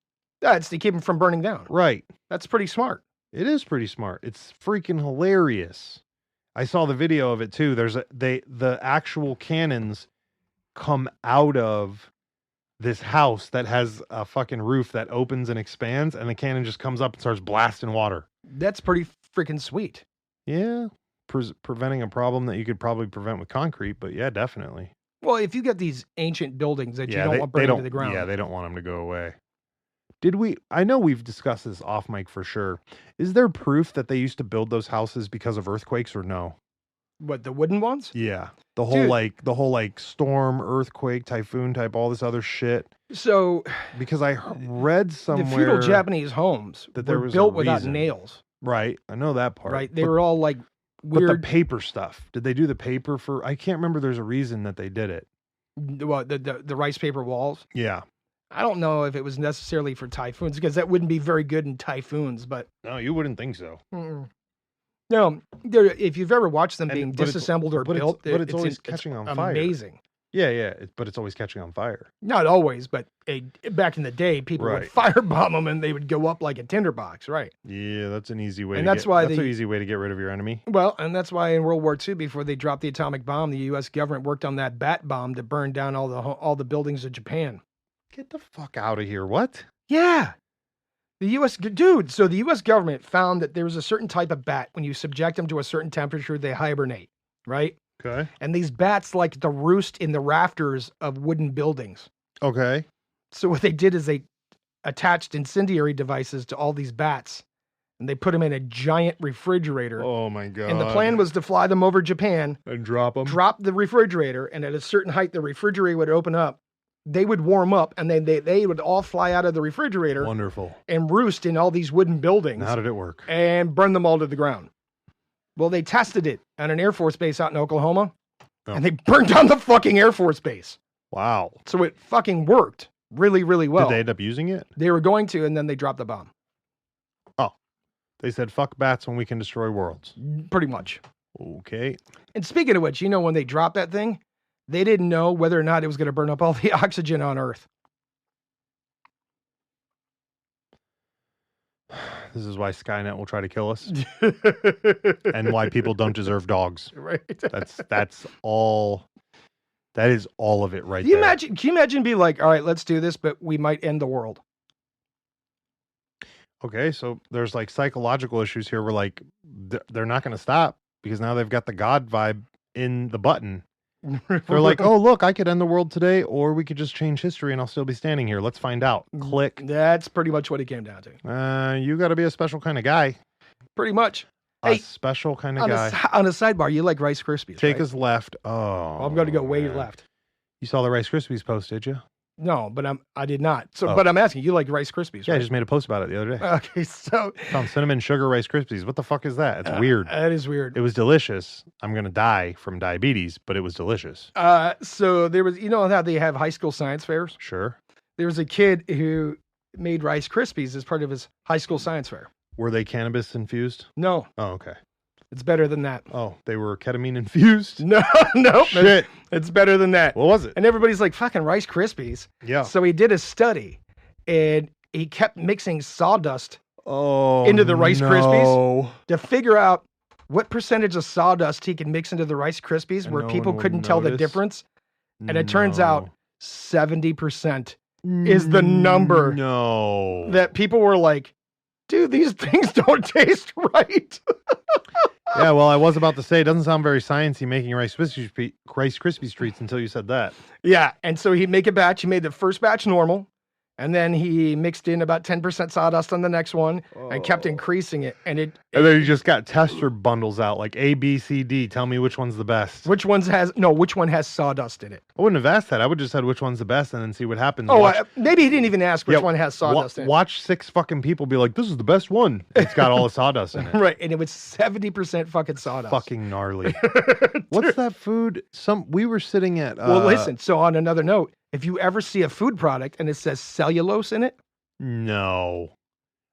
Yeah, it's to keep them from burning down.
Right.
That's pretty smart.
It is pretty smart. It's freaking hilarious. I saw the video of it too. The actual cannons come out of this house that has a fucking roof that opens and expands, and the cannon just comes up and starts blasting water.
That's pretty freaking sweet.
Yeah. Preventing a problem that you could probably prevent with concrete, but yeah, definitely.
Well, if you get these ancient buildings that you don't want burning to the ground.
Yeah, they don't want them to go away. I know we've discussed this off mic for sure. Is there proof that they used to build those houses because of earthquakes or no?
What, the wooden ones?
Yeah. The whole storm, earthquake, typhoon type, all this other shit.
So
because I read somewhere
the feudal Japanese homes
that there
were
was
built without nails.
Right. I know that part.
Right. They were all like weird.
But the paper stuff. Did they do the paper for? I can't remember. There's a reason that they did it.
What, the rice paper walls?
Yeah.
I don't know if it was necessarily for typhoons because that wouldn't be very good in typhoons. But
no, you wouldn't think so.
No, if you've ever watched them being disassembled or built,
it's always catching on fire.
Amazing.
Yeah, but it's always catching on fire.
Not always, but back in the day, people would firebomb them and they would go up like a tinderbox, right?
Yeah, that's an easy way.
And that's an
easy way to get rid of your enemy.
Well, and that's why in World War II, before they dropped the atomic bomb, the U.S. government worked on that bat bomb to burn down all the buildings of Japan.
Get the fuck out of here! What?
Yeah, the U.S. dude. So the U.S. government found that there was a certain type of bat. When you subject them to a certain temperature, they hibernate, right?
Okay.
And these bats like to roost in the rafters of wooden buildings.
Okay.
So what they did is they attached incendiary devices to all these bats, and they put them in a giant refrigerator.
Oh my God.
And the plan was to fly them over Japan.
And drop them.
Drop the refrigerator, and at a certain height, the refrigerator would open up. They would warm up, and then they would all fly out of the refrigerator.
Wonderful.
And roost in all these wooden buildings.
And how did it work?
And burn them all to the ground. Well, they tested it at an Air Force base out in Oklahoma, and they burned down the fucking Air Force base.
Wow.
So it fucking worked really, really well.
Did they end up using it?
They were going to, and then they dropped the bomb.
Oh. They said, fuck bats when we can destroy worlds.
Pretty much.
Okay.
And speaking of which, when they dropped that thing, they didn't know whether or not it was going to burn up all the oxygen on Earth.
This is why Skynet will try to kill us. And why people don't deserve dogs.
Right.
That's all. That is all of it right
there. Can you imagine be like, all right, let's do this, but we might end the world.
Okay, so there's like psychological issues here where like they're not going to stop because now they've got the God vibe in the button. They're like, oh, look, I could end the world today, or we could just change history and I'll still be standing here. Let's find out. Click.
That's pretty much what it came down to.
You got to be a special kind of guy.
Pretty much.
A special kind of guy.
On a sidebar, you like Rice Krispies,
Take
right?
us left. Oh.
Well, I'm going to go way left.
You saw the Rice Krispies post, did you?
No, but I did not. So, but I'm asking, you like Rice Krispies,
Yeah,
right?
I just made a post about it the other day.
Okay, so
Found cinnamon sugar Rice Krispies. What the fuck is that? It's weird.
That is weird.
It was delicious. I'm gonna die from diabetes, but it was delicious.
So there was, how they have high school science fairs?
Sure.
There was a kid who made Rice Krispies as part of his high school science fair.
Were they cannabis infused?
No.
Oh, okay.
It's better than that.
Oh, they were ketamine infused?
No.
Shit.
It's better than that.
What was it?
And everybody's like, fucking Rice Krispies.
Yeah.
So he did a study, and he kept mixing sawdust into the Rice Krispies to figure out what percentage of sawdust he could mix into the Rice Krispies where people couldn't tell the difference. And it turns out 70% is the number that people were like, dude, these things don't taste right.
Yeah, well, I was about to say, it doesn't sound very sciencey making Rice Krispies Treats until you said that.
Yeah, and so he'd make a batch. He made the first batch normal, and then he mixed in about 10% sawdust on the next one and kept increasing it. And
And then you just got tester bundles out, like A, B, C, D. Tell me which one's the best.
which one has sawdust in it?
I wouldn't have asked that. I would just said which one's the best and then see what happens.
Oh, maybe he didn't even ask which one has sawdust in it.
Watch 6 fucking people be like, this is the best one. It's got all the sawdust in it.
Right, and it was 70% fucking sawdust.
Fucking gnarly. What's that food? We were sitting at...
well, listen, so on another note, if you ever see a food product and it says cellulose in it...
No.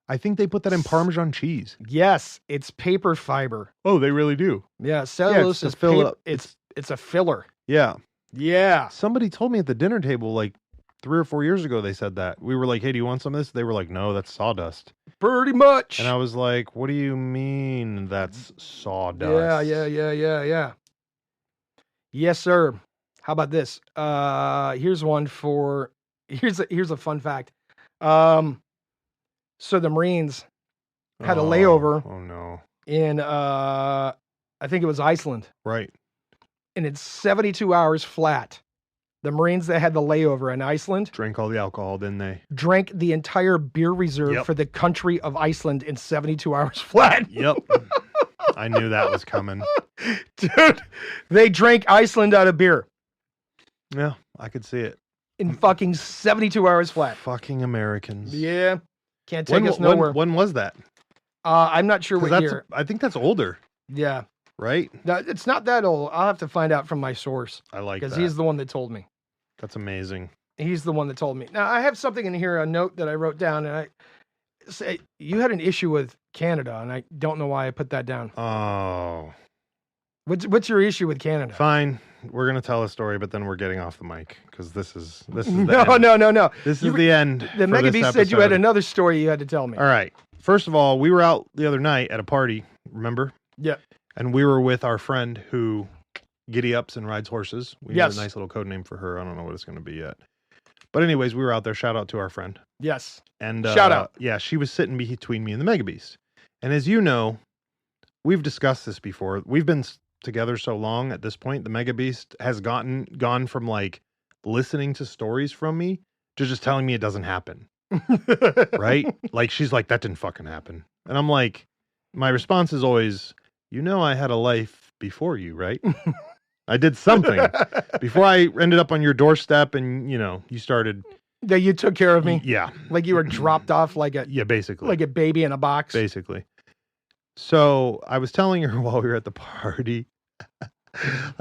I think they put that in Parmesan cheese.
Yes, it's paper fiber.
Oh, they really do?
Yeah, cellulose is paper. It's a filler.
Yeah.
Yeah.
Somebody told me at the dinner table like 3 or 4 years ago they said that. We were like, hey, do you want some of this? They were like, no, that's sawdust.
Pretty much.
And I was like, what do you mean that's sawdust?
Yeah. Yes, sir. How about this? Here's a fun fact. So the Marines had a layover.
Oh no.
In I think it was Iceland.
Right.
And it's 72 hours flat. The Marines that had the layover in Iceland
drank all the alcohol, didn't they?
Drank the entire beer reserve for the country of Iceland in 72 hours flat.
Yep. I knew that was coming.
Dude, they drank Iceland out of beer.
Yeah, I could see it.
In fucking 72 hours flat.
Fucking Americans.
Yeah. Can't take us nowhere.
When was that?
I'm not sure what year.
I think that's older.
Yeah.
Right?
No, it's not that old. I'll have to find out from my source.
I like that.
Because he's the one that told me.
That's amazing.
He's the one that told me. Now, I have something in here, a note that I wrote down, and I say, you had an issue with Canada, and I don't know why I put that down.
Oh.
What's your issue with Canada?
Fine. We're going to tell a story, but then we're getting off the mic because this is the
No.
This is the end.
The Mega Beast said you had another story you had to tell me.
All right. First of all, we were out the other night at a party, remember?
Yeah.
And we were with our friend who giddy ups and rides horses. We have a nice little code name for her. I don't know what it's going to be yet. But anyways, we were out there. Shout out to our friend.
Yes.
And
shout out.
Yeah, she was sitting between me and the Mega Beast. And as you know, we've discussed this before. We've been together so long at this point. The Mega Beast has gone from like listening to stories from me to just telling me it doesn't happen. Right? Like she's like, that didn't fucking happen. And I'm like, my response is always, you know, I had a life before you, right? I did something before I ended up on your doorstep and, you know, you started.
That you took care of me?
Yeah.
Like you were dropped off like a.
Yeah, basically.
Like a baby in a box?
Basically. So I was telling her while we were at the party,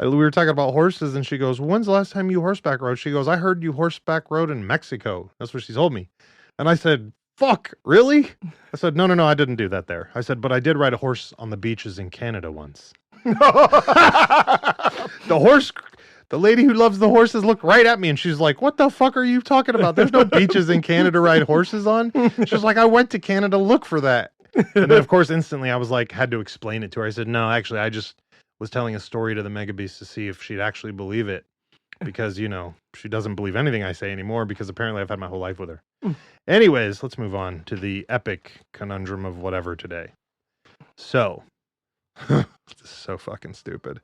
we were talking about horses and she goes, when's the last time you horseback rode? She goes, I heard you horseback rode in Mexico. That's what she told me. And I said, fuck, really? I said, no, I didn't do that there. I said, but I did ride a horse on the beaches in Canada once. The lady who loves the horses looked right at me and she's like, what the fuck are you talking about? There's no beaches in Canada to ride horses on. She's like, I went to Canada to look for that. And then of course, instantly I was like, had to explain it to her. I said, no, actually, I just was telling a story to the Mega Beast to see if she'd actually believe it. Because, you know, she doesn't believe anything I say anymore because apparently I've had my whole life with her. Anyways, let's move on to the epic conundrum of whatever today. So, this is so fucking stupid.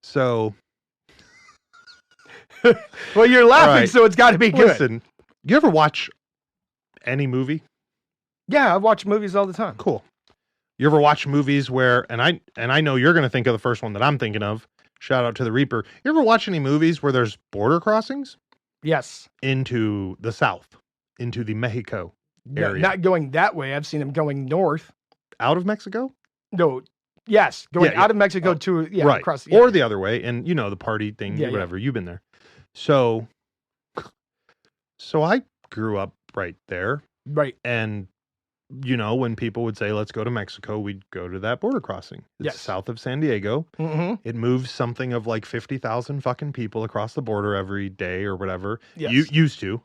So,
well, you're laughing, so it's got to be good.
Listen, you ever watch any movie?
Yeah, I watch movies all the time.
Cool. You ever watch movies where, and I know you're going to think of the first one that I'm thinking of. Shout out to the Reaper. You ever watch any movies where there's border crossings?
Yes.
Into the South, into the Mexico area.
Not going that way. I've seen them going north.
Out of Mexico?
No. Yes. Going out of Mexico to,
right.
across.
Or the other way. And, you know, the party thing, whatever. You've been there. So I grew up right there.
Right.
And, you know, when people would say, let's go to Mexico, we'd go to that border crossing. It's south of San Diego. Mm-hmm. It moves something of like 50,000 fucking people across the border every day or whatever.
Yes.
You used to,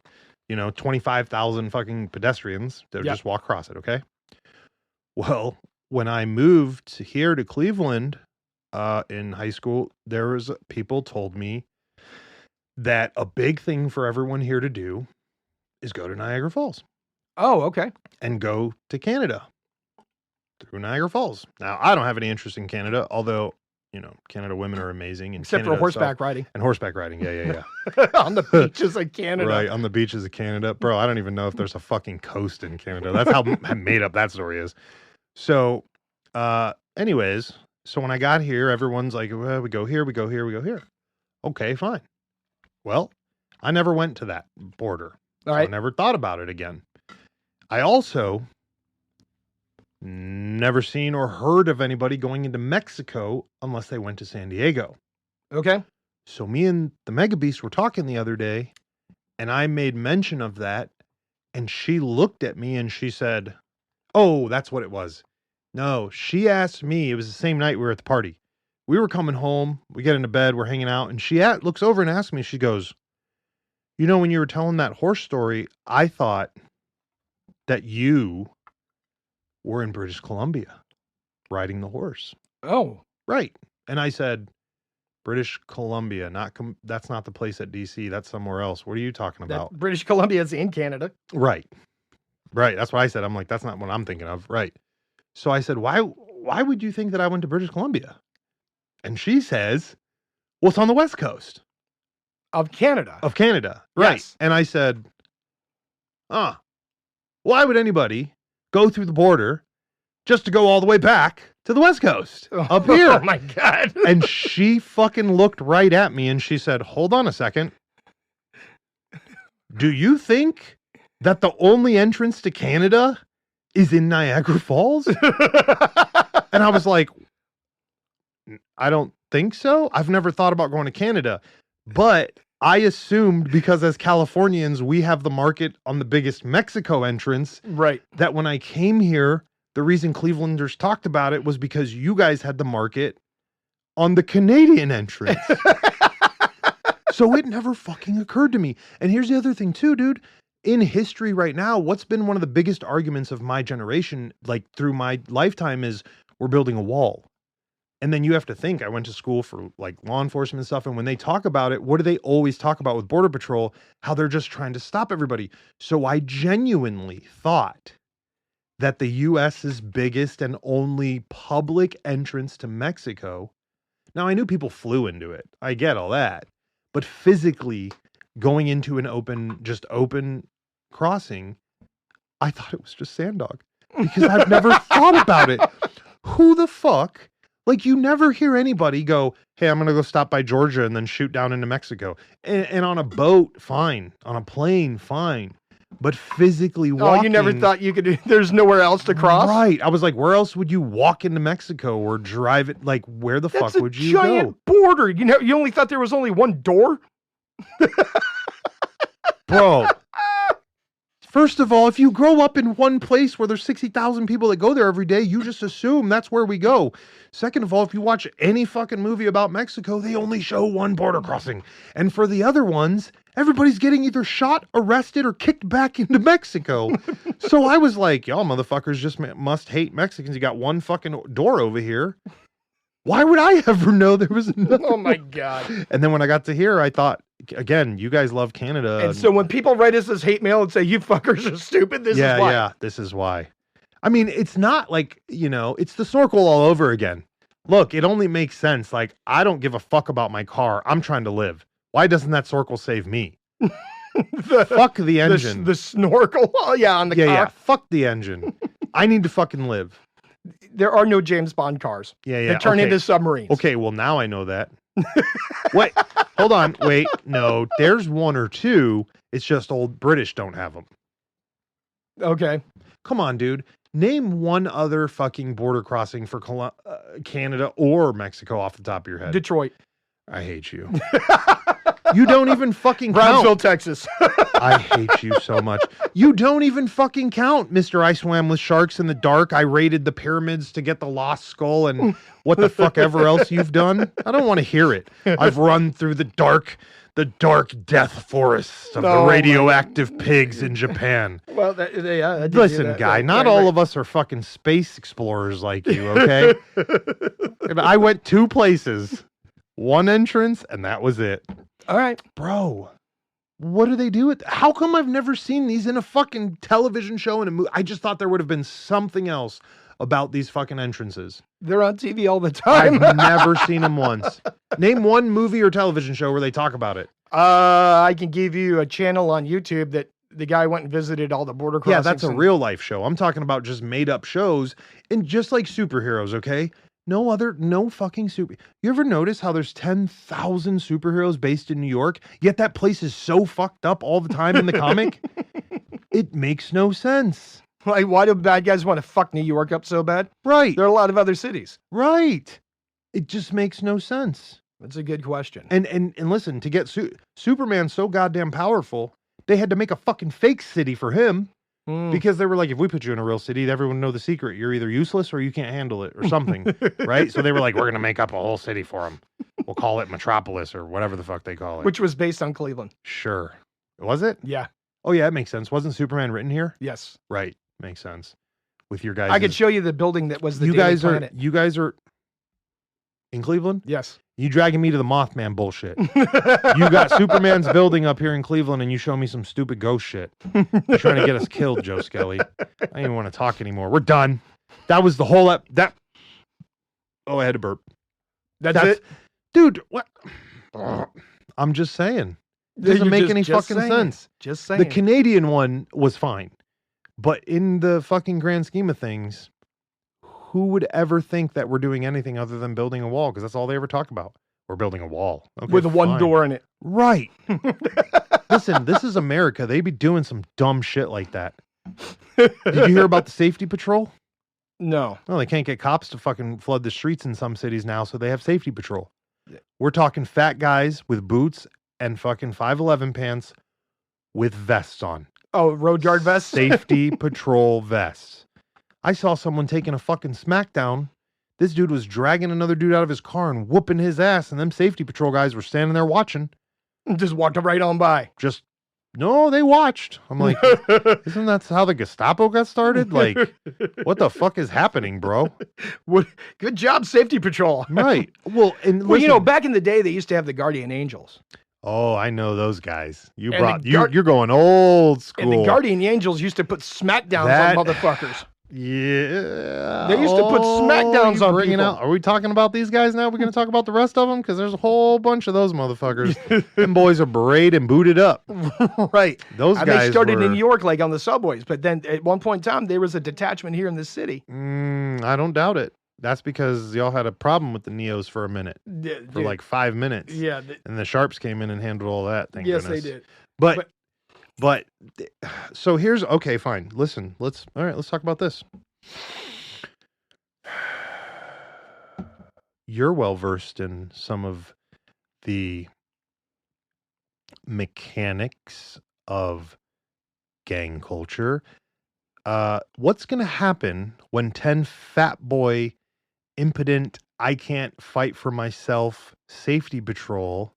you know, 25,000 fucking pedestrians that would just walk across it. Okay. Well, when I moved here to Cleveland in high school, people told me that a big thing for everyone here to do is go to Niagara Falls.
Oh, okay.
And go to Canada. through Niagara Falls. Now, I don't have any interest in Canada, although, Canada women are amazing. And
Except
Canada
for horseback
itself,
riding.
And horseback riding, yeah.
On the beaches of Canada.
Right, on the beaches of Canada. Bro, I don't even know if there's a fucking coast in Canada. That's how made up that story is. So, anyways, so when I got here, everyone's like, well, we go here, we go here, we go here. Okay, fine. Well, I never went to that border.
All right.
I never thought about it again. I also never seen or heard of anybody going into Mexico unless they went to San Diego.
Okay.
So me and the Mega Beast were talking the other day, and I made mention of that, and she looked at me and she said, oh, that's what it was. No, she asked me, it was the same night we were at the party. We were coming home, we get into bed, we're hanging out, and she looks over and asks me, she goes, when you were telling that horse story, I thought that you were in British Columbia riding the horse.
Oh.
Right. And I said, British Columbia, that's not the place at DC. That's somewhere else. What are you talking about?
British Columbia is in Canada.
Right. That's what I said. I'm like, that's not what I'm thinking of. Right. So I said, why would you think that I went to British Columbia? And she says, well, it's on the West Coast.
Of Canada.
Right.
Yes.
And I said, why would anybody go through the border just to go all the way back to the West Coast up here?
Oh my God.
And she fucking looked right at me and she said, hold on a second. Do you think that the only entrance to Canada is in Niagara Falls? And I was like, I don't think so. I've never thought about going to Canada, but I assumed because as Californians, we have the market on the biggest Mexico entrance.
Right.
That when I came here, the reason Clevelanders talked about it was because you guys had the market on the Canadian entrance. So it never fucking occurred to me. And here's the other thing too, dude. In history right now, what's been one of the biggest arguments of my generation, like through my lifetime, is we're building a wall. And then you have to think, I went to school for like law enforcement and stuff. And when they talk about it, what do they always talk about with Border Patrol? How they're just trying to stop everybody. So I genuinely thought that the US's biggest and only public entrance to Mexico. Now I knew people flew into it. I get all that. But physically going into an open crossing, I thought it was just Sandog because I've never thought about it. Who the fuck? Like, you never hear anybody go, hey, I'm going to go stop by Georgia and then shoot down into Mexico. And on a boat, fine. On a plane, fine. But physically walking.
Oh, you never thought you could, there's nowhere else to cross?
Right. I was like, where else would you walk into Mexico or drive it? Like, where the fuck would you go?
That's a giant border. You only thought there was only one door?
Bro. First of all, if you grow up in one place where there's 60,000 people that go there every day, you just assume that's where we go. Second of all, if you watch any fucking movie about Mexico, they only show one border crossing. And for the other ones, everybody's getting either shot, arrested, or kicked back into Mexico. So I was like, y'all motherfuckers just must hate Mexicans. You got one fucking door over here. Why would I ever know there was another?
Oh my God.
And then when I got to here, I thought, again, you guys love Canada.
And so when people write us this hate mail and say, you fuckers are stupid, this is why.
Yeah, this is why. I mean, it's not like, it's the snorkel all over again. Look, it only makes sense. Like, I don't give a fuck about my car. I'm trying to live. Why doesn't that snorkel save me? Fuck the engine.
The snorkel? Oh, yeah, on the car.
Yeah, fuck the engine. I need to fucking live.
There are no James Bond cars.
Yeah.
That turn into submarines.
Okay, well, now I know that. Wait, hold on. Wait, no, there's one or two. It's just old British don't have them.
Okay.
Come on, dude. Name one other fucking border crossing for Canada or Mexico off the top of your head.
Detroit.
I hate you. You don't even fucking
Brownsville,
count.
Texas.
I hate you so much. You don't even fucking count, Mr. I swam with sharks in the dark. I raided the pyramids to get the lost skull and what the fuck ever else you've done. I don't want to hear it. I've run through the dark death forests of the radioactive pigs in Japan.
Well,
listen, guy, not all of us are fucking space explorers like you, okay? And I went 2 places, 1 entrance, and that was it.
All right.
Bro, what do they do with how come I've never seen these in a fucking television show in a movie? I just thought there would have been something else, about these fucking entrances.
They're on TV all the time.
I've never seen them once. Name one movie or television show where they talk about it.
I can give you a channel on YouTube that the guy went and visited all the border crossings.
Yeah, that's a real life show. I'm talking about just made up shows, and just like superheroes, okay? No fucking super. You ever notice how there's 10,000 superheroes based in New York, yet that place is so fucked up all the time in the comic? It makes no sense.
Like, why do bad guys want to fuck New York up so bad?
Right.
There are a lot of other cities.
Right. It just makes no sense.
That's a good question.
And listen, to get Superman so goddamn powerful, they had to make a fucking fake city for him. Because they were like, if we put you in a real city, everyone know the secret. You're either useless or you can't handle it or something, right? So they were like, we're going to make up a whole city for him. We'll call it Metropolis or whatever the fuck they call it.
Which was based on Cleveland.
Sure. Was it?
Yeah.
Oh, yeah, it makes sense. Wasn't Superman written here?
Yes.
Right. Makes sense. With your guys.
I could show you the building that was the
you
Daily
guys
Planet.
You guys are in Cleveland?
Yes.
You dragging me to the Mothman bullshit. You got Superman's building up here in Cleveland and you show me some stupid ghost shit. You're trying to get us killed, Joe Skelly. I don't even want to talk anymore. We're done. That was the whole Oh, I had to burp.
That's it?
Dude, what? I'm just saying. It doesn't make any fucking sense.
Just saying.
The Canadian one was fine. But in the fucking grand scheme of things, who would ever think that we're doing anything other than building a wall? Because that's all they ever talk about. We're building a wall. Okay,
with one
fine.
door in it.
Right. Listen, this is America. They be doing some dumb shit like that. Did you hear about the safety patrol?
No.
No, they can't get cops to fucking flood the streets in some cities now, so they have safety patrol.
Yeah.
We're talking fat guys with boots and fucking 5'11" pants with vests on.
Oh, road guard vests?
Safety patrol vests. I saw someone taking a fucking smackdown. This dude was dragging another dude out of his car and whooping his ass, and them safety patrol guys were standing there watching.
Just walked right on by.
No, they watched. I'm like, isn't that how the Gestapo got started? Like, what the fuck is happening, bro?
Good job, safety patrol.
Right. Well, and
well, you know, back in the day, they used to have the guardian angels.
Oh, I know those guys. You're going old school.
And the guardian angels used to put smackdowns on motherfuckers.
Yeah.
They used to put smackdowns on people.
Are we talking about these guys now? We're going to talk about the rest of them? Because there's a whole bunch of those motherfuckers. Them boys are berated and booted up.
Right.
Those guys
they started in New York, like on the subways. But then at one point in time, there was a detachment here in the city.
I don't doubt it. That's because y'all had a problem with the Neos for a minute. For like 5 minutes.
Yeah.
And the Sharps came in and handled all that. Thank goodness.
Yes, they did.
But so here's okay, fine. Listen, let's talk about this. You're well versed in some of the mechanics of gang culture. What's going to happen when 10 fat boy, impotent, I can't fight for myself safety patrol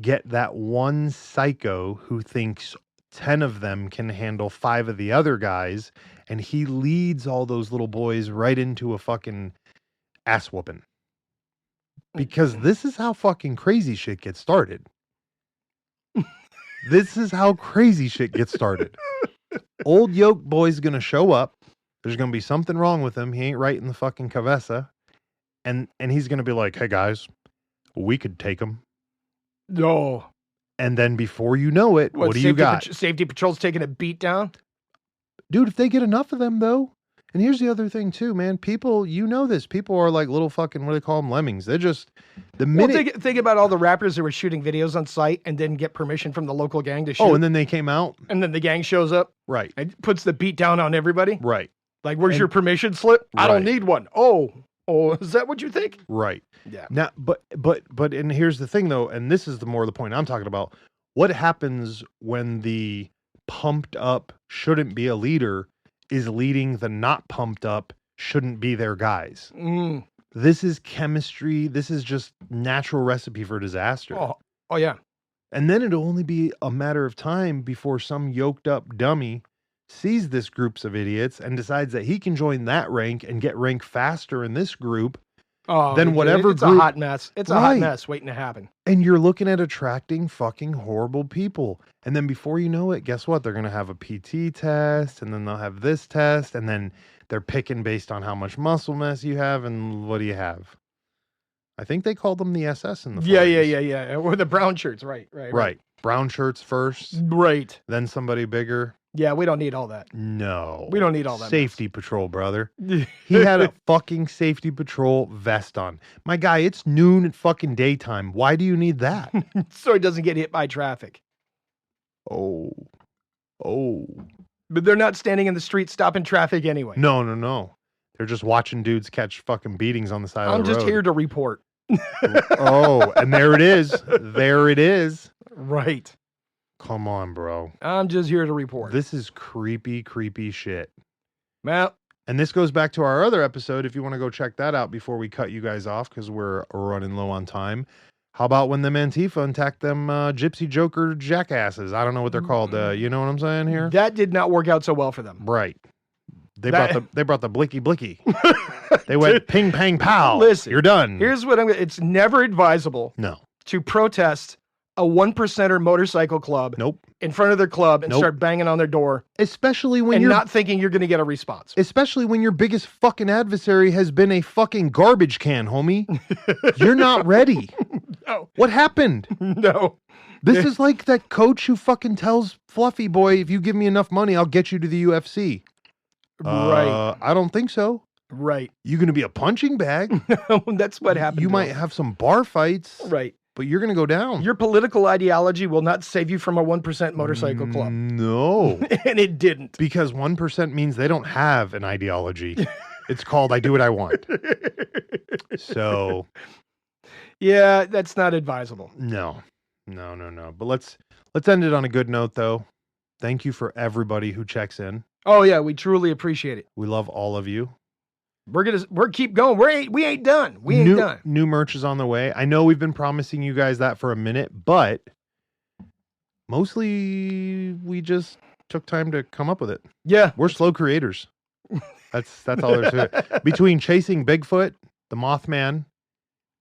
get that one psycho who thinks 10 of them can handle 5 of the other guys, and he leads all those little boys right into a fucking ass whooping? Because this is how fucking crazy shit gets started. This is how crazy shit gets started. Old yoke boy's gonna show up. There's gonna be something wrong with him. He ain't right in the fucking cabeza. And he's gonna be like, hey guys, we could take him.
No.
And then before you know it, what do you got?
Safety patrol's taking a beat down?
Dude, if they get enough of them, though. And here's the other thing, too, man. People, you know this. People are like little fucking, what do they call them? Lemmings. They're just, the minute...
Well, think about all the rappers that were shooting videos on site and didn't get permission from the local gang to shoot.
Oh, and then they came out?
And then the gang shows up.
Right.
And puts the beat down on everybody.
Right.
Like, where's your permission slip? Right. I don't need one. Oh, is that what you think?
Right.
Yeah.
Now, but, and here's the thing, though, and this is the more the point I'm talking about. What happens when the pumped up shouldn't be a leader is leading the not pumped up shouldn't be their guys? This is chemistry. This is just natural recipe for disaster.
Oh yeah.
And then it'll only be a matter of time before some yoked up dummy sees this groups of idiots and decides that he can join that rank and get rank faster in this group. Then whatever
it's a hot mess. It's a hot mess waiting to happen.
And you're looking at attracting fucking horrible people. And then before you know it, guess what? They're going to have a PT test, and then they'll have this test, and then They're picking based on how much muscle mass you have, and what do you have? I think they called them the SS in the 40s.
Yeah. Or the brown shirts, right.
Brown shirts first,
Right.
then somebody bigger.
Yeah, we don't need all that.
No.
We don't need all that.
Safety patrol, brother. He had a fucking safety patrol vest on. My guy, it's noon at fucking daytime. Why do you need that?
So he doesn't get hit by traffic.
Oh.
But they're not standing in the street stopping traffic anyway.
No. They're just watching dudes catch fucking beatings on the side of the road.
I'm just here to report.
Oh, and there it is. There it is.
Right.
Come on, bro.
I'm just here to report.
This is creepy shit.
Well,
and this goes back to our other episode. If you want to go check that out before we cut you guys off, because we're running low on time. How about when them Antifa attacked them Gypsy Joker jackasses? I don't know what they're called. You know what I'm saying here?
That did not work out so well for them.
Right. They brought the blicky. They went ping pang pow.
Listen,
you're done.
Here's what it's never advisable to protest a 1%er motorcycle club in front of their club and start banging on their door.
Especially when
you're not thinking you're going to get a response.
Especially when your biggest fucking adversary has been a fucking garbage can, homie. You're not ready.
No.
What happened?
No.
This is like that coach who fucking tells Fluffy Boy, if you give me enough money, I'll get you to the UFC.
Right.
I don't think so.
Right.
You going to be a punching bag?
That's what happened.
You might have some bar fights.
Right.
But you're going to go down.
Your political ideology will not save you from a 1% motorcycle club.
No.
And it didn't.
Because 1% means they don't have an ideology. It's called I do what I want. So.
Yeah, that's not advisable.
No. But let's end it on a good note, though. Thank you for everybody who checks in.
Oh, yeah, we truly appreciate it.
We love all of you.
We're keep going. We ain't done. We ain't done.
New merch is on the way. I know we've been promising you guys that for a minute, but mostly we just took time to come up with it.
Yeah.
We're slow creators. That's all there's to it. Between chasing Bigfoot, the Mothman,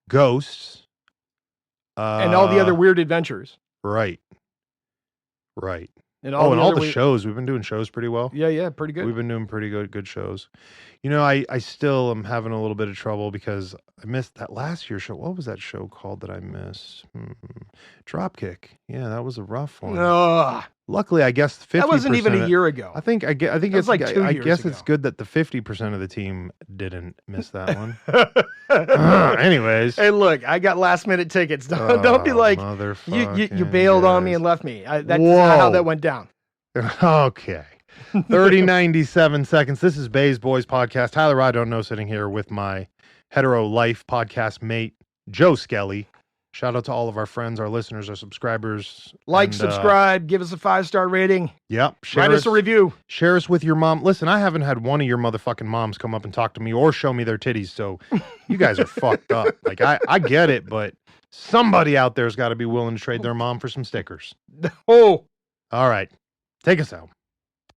ghosts,
and all the other weird adventures.
Right.
And all
the shows. We've been doing shows pretty well.
Yeah, pretty good.
We've been doing pretty good shows. You know, I still am having a little bit of trouble because I missed that last year's show. What was that show called that I missed? Dropkick. Yeah, that was a rough one. Luckily, I guess 50%.
That wasn't even a year ago.
I think it's
like 2 years
guess
ago.
it's good that the 50% of the team didn't miss that one. Anyways.
Hey, look, I got last minute tickets. Don't be like you bailed on me and left me. That's not how that went down.
Okay. 97 seconds. This is Bay's Boys Podcast. Tyler I Don't Know sitting here with my hetero life podcast mate, Joe Skelly. Shout out to all of our friends, our listeners, our subscribers.
Subscribe, give us a 5-star rating.
Yep.
Write us a review.
Share us with your mom. Listen, I haven't had one of your motherfucking moms come up and talk to me or show me their titties, so you guys are fucked up. Like, I get it, but somebody out there's got to be willing to trade their mom for some stickers.
Oh.
All right. Take us out.